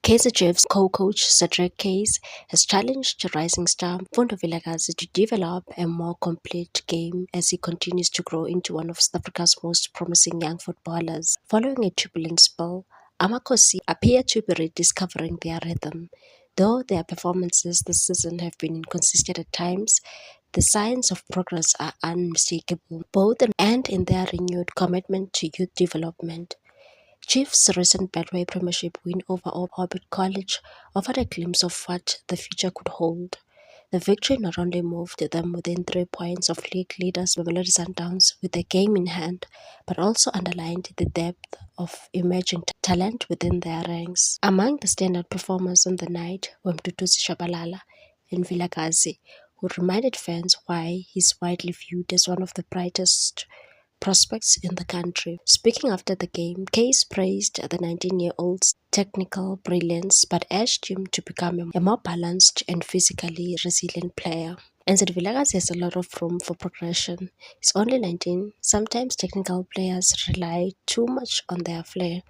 Kaizer Chiefs co-coach Cedric Case has challenged rising star Mfundo Vilakazi to develop a more complete game as he continues to grow into one of South Africa's most promising young footballers. Following a turbulent spell, Amakosi appear to be rediscovering their rhythm. Though their performances this season have been inconsistent at times, the signs of progress are unmistakable, both and in their renewed commitment to youth development. Chiefs' recent Betway Premiership win over Orbit College offered a glimpse of what the future could hold. The victory not only moved them within 3 points of league leaders Mamelodi Sundowns with the game in hand, but also underlined the depth of emerging talent within their ranks. Among the standout performers on the night were Mduduzi Shabalala and Vilakazi, who reminded fans why he's widely viewed as one of the brightest prospects in the country. Speaking after the game, Case praised the 19-year-old's technical brilliance but urged him to become a more balanced and physically resilient player. And said Vilakazi has a lot of room for progression. He's only 19. Sometimes technical players rely too much on their flair.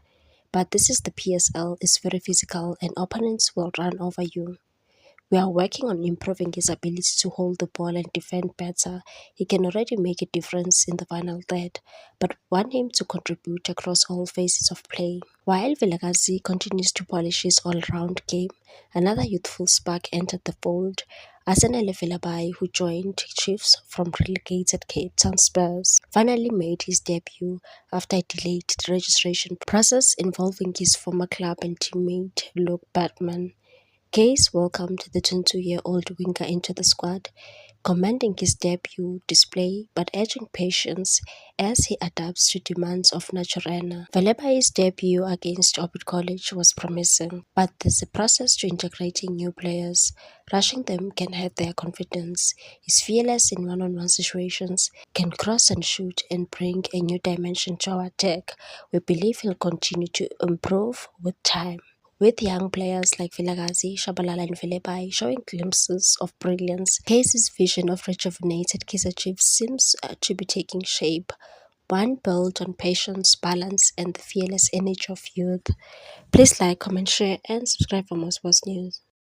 But this is the PSL, it's very physical and opponents will run over you. We are working on improving his ability to hold the ball and defend better. He can already make a difference in the final third, but want him to contribute across all phases of play. While Vilakazi continues to polish his all-round game, another youthful spark entered the fold. Arsenal Villabai, who joined Chiefs from relegated Cape Town Spurs, finally made his debut after a delayed registration process involving his former club and teammate Luke Batman. Case welcomed the 22-year-old winger into the squad, commending his debut display but urging patience as he adapts to demands of Naturena. Velebai's debut against Orbit College was promising, but there's a process to integrating new players. Rushing them can hurt their confidence. He's fearless in one-on-one situations, can cross and shoot and bring a new dimension to our attack. We believe he'll continue to improve with time. With young players like Vilakazi, Shabalala and Velebai showing glimpses of brilliance, Case's vision of rejuvenated Kaizer Chiefs seems to be taking shape. One built on patience, balance and the fearless energy of youth. Please like, comment, share and subscribe for more sports news.